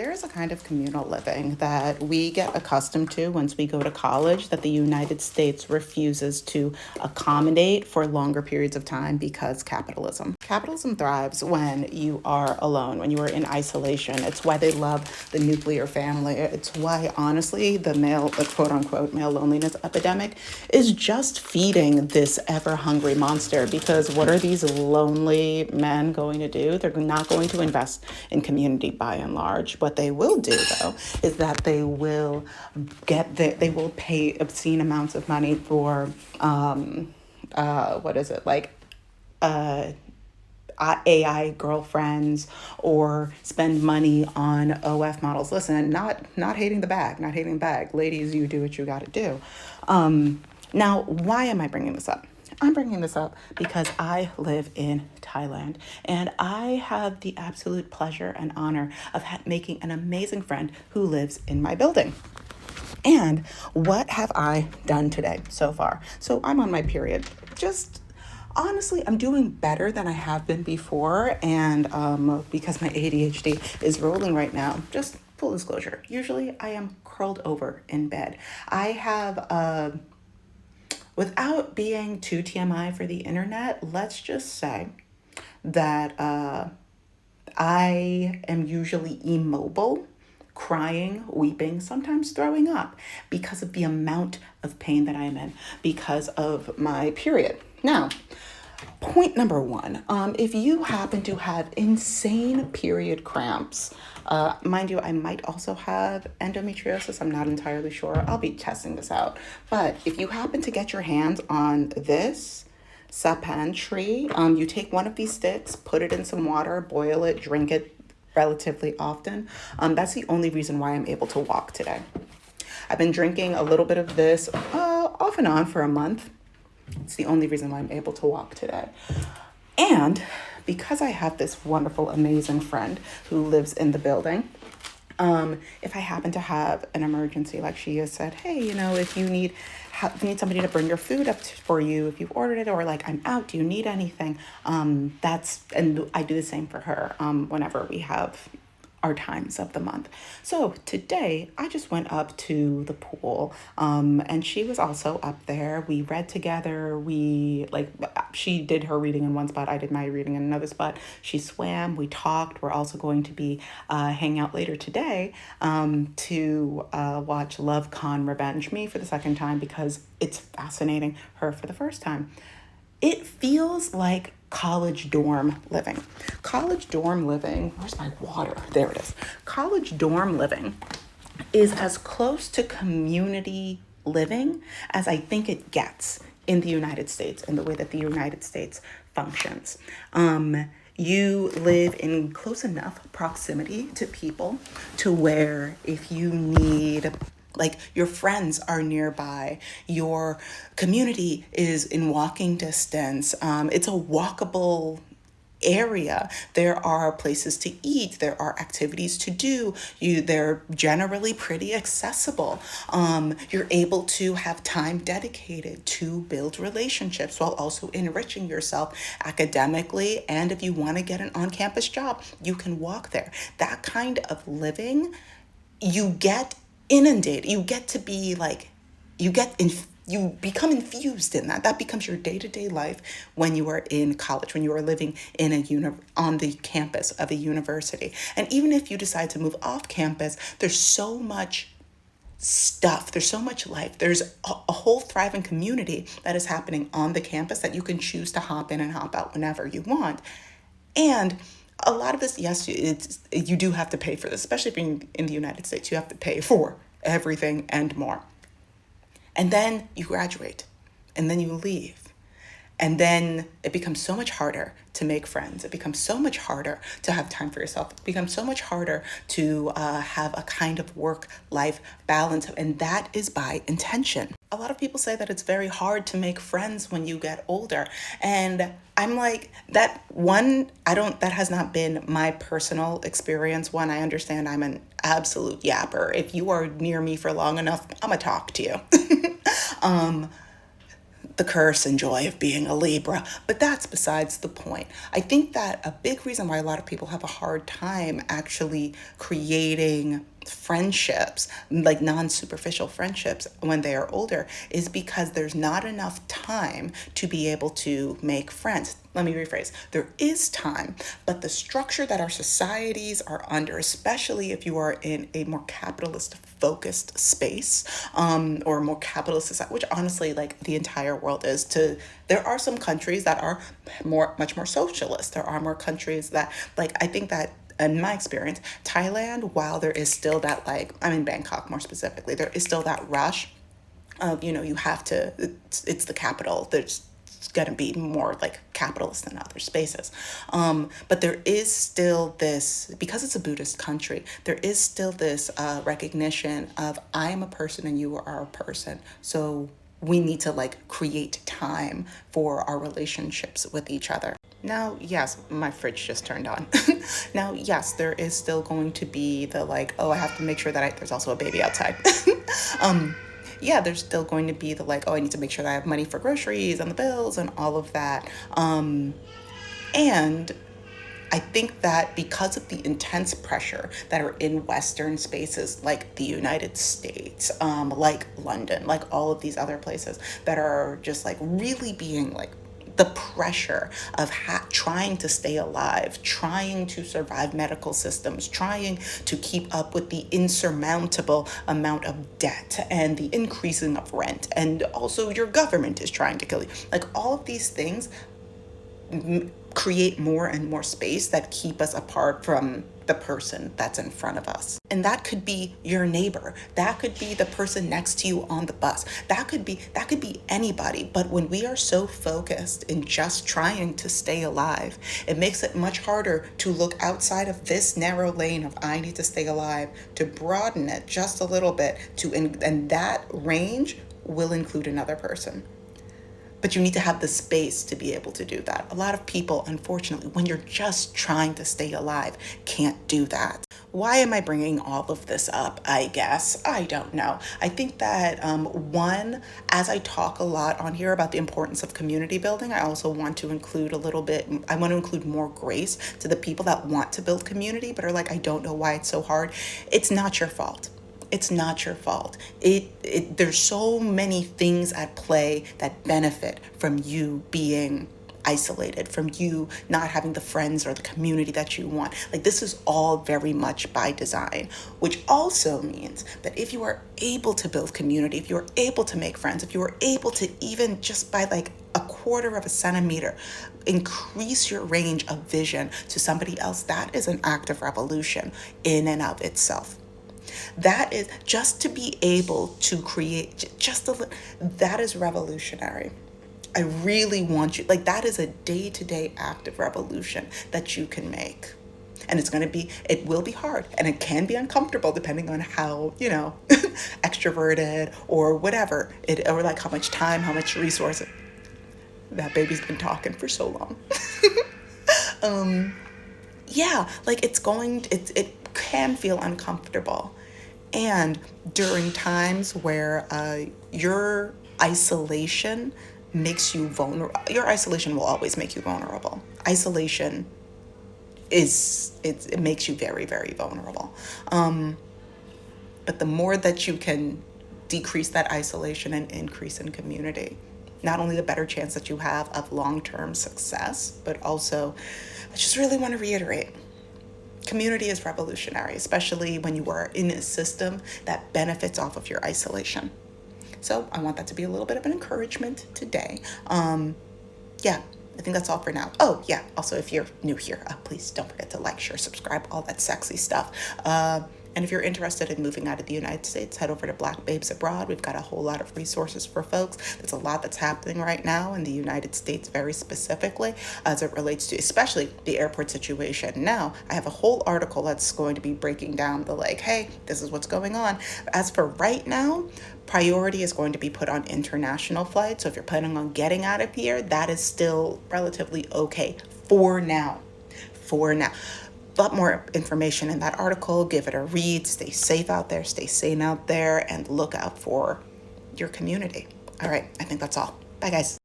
there's a kind of communal living that we get accustomed to once we go to college that the United States refuses to accommodate for longer periods of time because capitalism. Capitalism thrives when you are alone, when you are in isolation. It's why they love the nuclear family. It's why, honestly, the quote unquote male loneliness epidemic is just feeding this ever hungry monster. Because what are these lonely men going to do? They're not going to invest in community by and large. What they will do, though, is that they will pay obscene amounts of money for AI girlfriends, or spend money on OF models. Listen, not hating the bag, not hating the bag. Ladies, you do what you got to do. Now, why am I bringing this up? I'm bringing this up because I live in Thailand, and I have the absolute pleasure and honor of making an amazing friend who lives in my building. And what have I done today so far? So I'm on my period. Just honestly, I'm doing better than I have been before. And because my ADHD is rolling right now, just full disclosure, usually I am curled over in bed. I have, without being too TMI for the internet, let's just say that I am usually immobile, crying, weeping, sometimes throwing up because of the amount of pain that I am in because of my period. Now, point number one, if you happen to have insane period cramps, mind you, I might also have endometriosis. I'm not entirely sure. I'll be testing this out. But if you happen to get your hands on this sapan tree, you take one of these sticks, put it in some water, boil it, drink it relatively often. That's the only reason why I'm able to walk today. I've been drinking a little bit of this off and on for a month. It's the only reason why I'm able to walk today. And because I have this wonderful, amazing friend who lives in the building, if I happen to have an emergency, like she has said, hey, if you need somebody to bring your food up for you, if you've ordered it, or like, I'm out, do you need anything? And I do the same for her whenever we have our times of the month. So today I just went up to the pool, and she was also up there. We read together. She did her reading in one spot. I did my reading in another spot. She swam. We talked. We're also going to be hanging out later today to watch Love Con Revenge Me for the second time because it's fascinating. Her for the first time. It feels like college dorm living. College dorm living, where's my water? There it is. College dorm living is as close to community living as I think it gets in the United States, in the way that the United States functions. You live in close enough proximity to people to where if you need, like, your friends are nearby, your community is in walking distance. It's a walkable area. There are places to eat. There are activities to do. They're generally pretty accessible. You're able to have time dedicated to build relationships while also enriching yourself academically. And if you want to get an on-campus job, you can walk there. That kind of living, you get inundated. You get to be like, you become infused in that. That becomes your day-to-day life when you are in college, when you are living in on the campus of a university. And even if you decide to move off campus, there's so much stuff. There's so much life. There's a whole thriving community that is happening on the campus that you can choose to hop in and hop out whenever you want. And a lot of this, yes, you do have to pay for this, especially being in the United States. You have to pay for everything and more. And then you graduate, and then you leave. And then it becomes so much harder to make friends. It becomes so much harder to have time for yourself. It becomes so much harder to have a kind of work-life balance. And that is by intention. A lot of people say that it's very hard to make friends when you get older. And I'm like, that has not been my personal experience. One, I understand I'm an absolute yapper. If you are near me for long enough, I'm gonna talk to you. the curse and joy of being a Libra, but that's besides the point. I think that a big reason why a lot of people have a hard time actually creating friendships, like non-superficial friendships when they are older, is because there's not enough time to be able to make friends. Let me rephrase. There is time, but the structure that our societies are under, especially if you are in a more capitalist focused space, or more capitalist society, which honestly, like the entire world is, to there are some countries that are much more socialist. There are more countries that, like, I think that in my experience, Thailand, while there is still that, like, I'm in Bangkok more specifically, there is still that rush of, you have to, it's the capital. There's going to be more like capitalist than other spaces. But there is still this, because it's a Buddhist country, there is still this recognition of I am a person and you are a person. So we need to like create time for our relationships with each other. Now, yes, my fridge just turned on. Now, yes, there is still going to be the like, oh, I have to make sure that there's also a baby outside. Yeah, there's still going to be the like, oh, I need to make sure that I have money for groceries and the bills and all of that. And I think that because of the intense pressure that are in Western spaces like the United States, like London, like all of these other places that are just like really being like the pressure of trying to stay alive, trying to survive medical systems, trying to keep up with the insurmountable amount of debt and the increasing of rent. And also your government is trying to kill you. Like all of these things create more and more space that keep us apart from the person that's in front of us. And that could be your neighbor. That could be the person next to you on the bus. That could be anybody. But when we are so focused in just trying to stay alive, it makes it much harder to look outside of this narrow lane of I need to stay alive, to broaden it just a little bit, and that range will include another person. But you need to have the space to be able to do that. A lot of people, unfortunately, when you're just trying to stay alive, can't do that. Why am I bringing all of this up? I guess. I don't know. I think that one, as I talk a lot on here about the importance of community building, I also want to include I want to include more grace to the people that want to build community, but are like, I don't know why it's so hard. It's not your fault. It's not your fault. There's so many things at play that benefit from you being isolated, from you not having the friends or the community that you want. Like this is all very much by design, which also means that if you are able to build community, if you're able to make friends, if you are able to even just by like a quarter of a centimeter increase your range of vision to somebody else, that is an act of revolution in and of itself. That is just to be able to create just a little, that is revolutionary. I really want you, like that is a day-to-day act of revolution that you can make. And it will be hard and it can be uncomfortable depending on how, extroverted or whatever, or like how much time, how much resources. That baby's been talking for so long. Yeah, like it can feel uncomfortable. And during times where your isolation makes you vulnerable, your isolation will always make you vulnerable. Isolation it makes you very, very vulnerable. But the more that you can decrease that isolation and increase in community, not only the better chance that you have of long-term success, but also, I just really want to reiterate, community is revolutionary, especially when you are in a system that benefits off of your isolation. So I want that to be a little bit of an encouragement today. Yeah, I think that's all for now. Oh, yeah. Also, if you're new here, please don't forget to like, share, subscribe, all that sexy stuff. And if you're interested in moving out of the United States, head over to Black Babes Abroad. We've got a whole lot of resources for folks. There's a lot that's happening right now in the United States, very specifically, as it relates to especially the airport situation. Now, I have a whole article that's going to be breaking down the like, hey, this is what's going on. As for right now, priority is going to be put on international flights. So if you're planning on getting out of here, that is still relatively okay for now. For now. A lot more information in that article. Give it a read. Stay safe out there. Stay sane out there. And look out for your community. All right. I think that's all. Bye, guys.